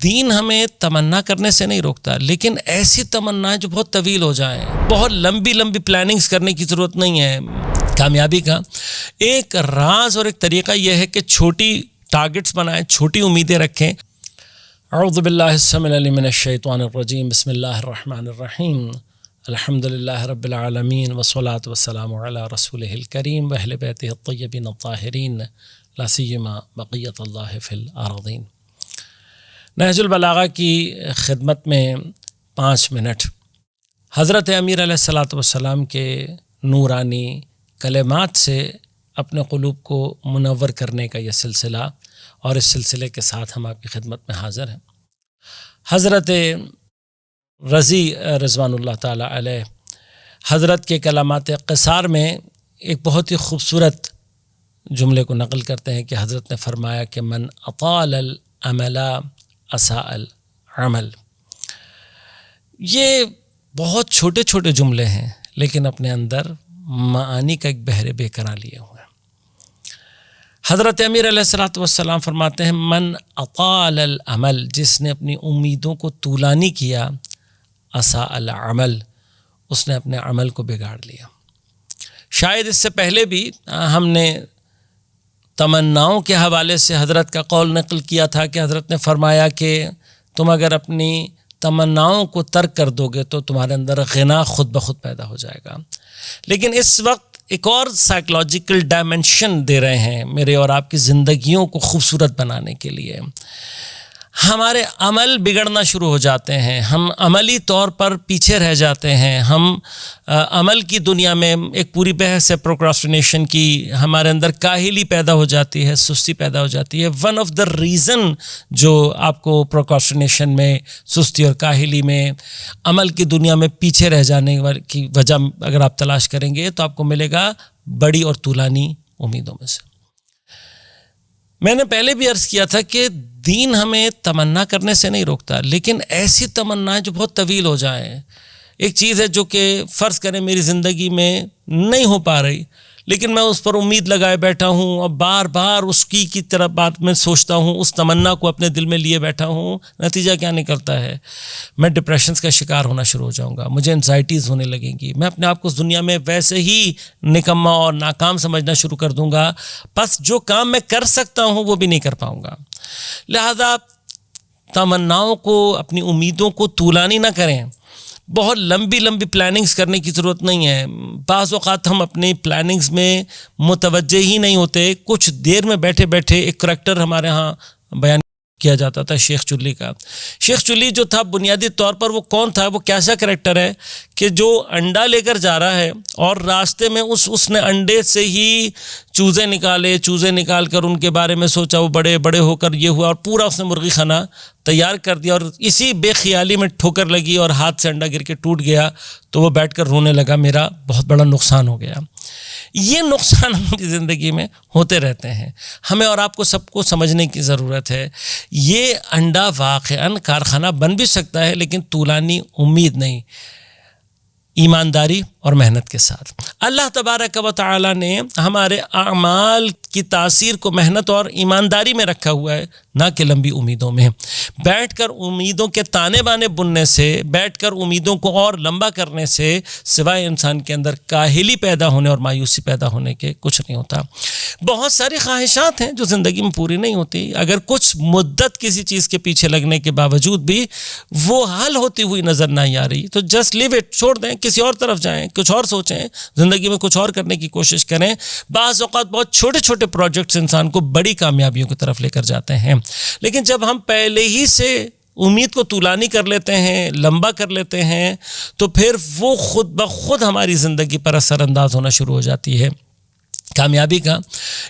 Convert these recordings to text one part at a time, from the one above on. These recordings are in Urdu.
دین ہمیں تمنا کرنے سے نہیں روکتا، لیکن ایسی تمنا جو بہت طویل ہو جائیں، بہت لمبی پلاننگز کرنے کی ضرورت نہیں ہے۔ کامیابی کا ایک راز اور ایک طریقہ یہ ہے کہ چھوٹی ٹارگٹس بنائیں، چھوٹی امیدیں رکھیں۔ اعوذ باللہ السمیع العلیم من الشیطان الرجیم، بسم اللہ الرحمن الرحیم، الحمد للہ رب العالمین والصلاة والسلام علی رسولہ الکریم واہل بیتہ الطیبین الطاہرین لا سیما بقیۃ اللہ فی الارضین۔ نہج البلاغہ کی خدمت میں 5 منٹ حضرت امیر علیہ الصلاۃ والسلام کے نورانی کلمات سے اپنے قلوب کو منور کرنے کا یہ سلسلہ، اور اس سلسلے کے ساتھ ہم آپ کی خدمت میں حاضر ہیں۔ حضرت رضی رضوان اللہ تعالی علیہ حضرت کے کلمات قصار میں ایک بہت ہی خوبصورت جملے کو نقل کرتے ہیں کہ حضرت نے فرمایا کہ من اطال الامل اساء العمل۔ یہ بہت چھوٹے چھوٹے جملے ہیں، لیکن اپنے اندر معانی کا ایک بحر بے قرار لیے ہوئے ہیں۔ حضرت امیر علیہ الصلوۃ والسلام فرماتے ہیں من اطال العمل، جس نے اپنی امیدوں کو طولانی کیا، اساء العمل، اس نے اپنے عمل کو بگاڑ لیا۔ شاید اس سے پہلے بھی ہم نے تمناؤں کے حوالے سے حضرت کا قول نقل کیا تھا کہ حضرت نے فرمایا کہ تم اگر اپنی تمناؤں کو ترک کر دو گے تو تمہارے اندر غنا خود بخود پیدا ہو جائے گا۔ لیکن اس وقت ایک اور سائیکلوجیکل ڈائمنشن دے رہے ہیں میرے اور آپ کی زندگیوں کو خوبصورت بنانے کے لیے۔ ہمارے عمل بگڑنا شروع ہو جاتے ہیں، ہم عملی طور پر پیچھے رہ جاتے ہیں، ہم عمل کی دنیا میں ایک پوری بحث ہے پروکراسٹینیشن کی، ہمارے اندر کاہلی پیدا ہو جاتی ہے، سستی پیدا ہو جاتی ہے۔ ون آف دا ریزن جو آپ کو پروکراسٹینیشن میں، سستی اور کاہلی میں، عمل کی دنیا میں پیچھے رہ جانے کی وجہ اگر آپ تلاش کریں گے تو آپ کو ملے گا بڑی اور طولانی امیدوں میں سے۔ میں نے پہلے بھی عرض کیا تھا کہ دین ہمیں تمنا کرنے سے نہیں روکتا، لیکن ایسی تمنائیں جو بہت طویل ہو جائیں۔ ایک چیز ہے جو کہ فرض کریں میری زندگی میں نہیں ہو پا رہی، لیکن میں اس پر امید لگائے بیٹھا ہوں اور بار بار اس کی طرف بات میں سوچتا ہوں، اس تمنا کو اپنے دل میں لیے بیٹھا ہوں۔ نتیجہ کیا نکلتا ہے؟ میں ڈپریشنز کا شکار ہونا شروع ہو جاؤں گا، مجھے انزائٹیز ہونے لگیں گی، میں اپنے آپ کو اس دنیا میں ویسے ہی نکما اور ناکام سمجھنا شروع کر دوں گا، بس جو کام میں کر سکتا ہوں وہ بھی نہیں کر پاؤں گا۔ لہذا تمناؤں کو، اپنی امیدوں کو طولانی نہ کریں، بہت لمبی پلاننگز کرنے کی ضرورت نہیں ہے۔ بعض اوقات ہم اپنی پلاننگز میں متوجہ ہی نہیں ہوتے۔ کچھ دیر میں بیٹھے بیٹھے ایک کریکٹر ہمارے ہاں بیان کیا جاتا تھا شیخ چلی کا۔ شیخ چلی جو تھا بنیادی طور پر وہ کون تھا؟ وہ کیسا کریکٹر ہے کہ جو انڈا لے کر جا رہا ہے اور راستے میں اس نے انڈے سے ہی چوزے نکال کر ان کے بارے میں سوچا، وہ بڑے بڑے ہو کر یہ ہوا، اور پورا اس نے مرغی خانہ تیار کر دیا، اور اسی بے خیالی میں ٹھوکر لگی اور ہاتھ سے انڈا گر کے ٹوٹ گیا، تو وہ بیٹھ کر رونے لگا، میرا بہت بڑا نقصان ہو گیا۔ یہ نقصان ہم کی زندگی میں ہوتے رہتے ہیں، ہمیں اور آپ کو سب کو سمجھنے کی ضرورت ہے۔ یہ انڈا واقعاً کارخانہ بن بھی سکتا ہے، لیکن طولانی امید نہیں، ایمانداری اور محنت کے ساتھ۔ اللہ تبارک و تعالی نے ہمارے اعمال کی تاثیر کو محنت اور ایمانداری میں رکھا ہوا ہے، نہ کہ لمبی امیدوں میں۔ بیٹھ کر امیدوں کے تانے بانے بننے سے، بیٹھ کر امیدوں کو اور لمبا کرنے سے سوائے انسان کے اندر کاہلی پیدا ہونے اور مایوسی پیدا ہونے کے کچھ نہیں ہوتا۔ بہت ساری خواہشات ہیں جو زندگی میں پوری نہیں ہوتی، اگر کچھ مدت کسی چیز کے پیچھے لگنے کے باوجود بھی وہ حل ہوتی ہوئی نظر نہیں آ رہی تو جسٹ لیو اٹ، چھوڑ دیں، کسی اور طرف جائیں، کچھ اور سوچیں، زندگی میں کچھ اور کرنے کی کوشش کریں۔ بعض اوقات بہت چھوٹے چھوٹے پروجیکٹس انسان کو بڑی کامیابیوں کی طرف لے کر جاتے ہیں، لیکن جب ہم پہلے ہی سے امید کو طولانی کر لیتے ہیں، لمبا کر لیتے ہیں، تو پھر وہ خود بخود ہماری زندگی پر اثر انداز ہونا شروع ہو جاتی ہے۔ کامیابی کا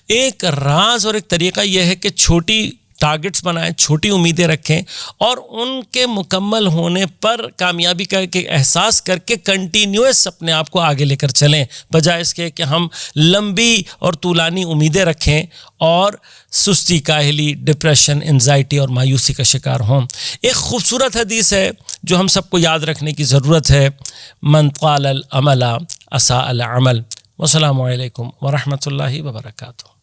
ایک راز اور ایک طریقہ یہ ہے کہ چھوٹی ٹارگٹس بنائیں، چھوٹی امیدیں رکھیں، اور ان کے مکمل ہونے پر کامیابی کا ایک احساس کر کے کنٹینیوس اپنے آپ کو آگے لے کر چلیں، بجائے اس کے کہ ہم لمبی اور طولانی امیدیں رکھیں اور سستی، کاہلی، ڈپریشن، انزائٹی اور مایوسی کا شکار ہوں۔ ایک خوبصورت حدیث ہے جو ہم سب کو یاد رکھنے کی ضرورت ہے، من طال الامل اساء العمل۔ والسلام علیکم ورحمۃ اللہ وبرکاتہ۔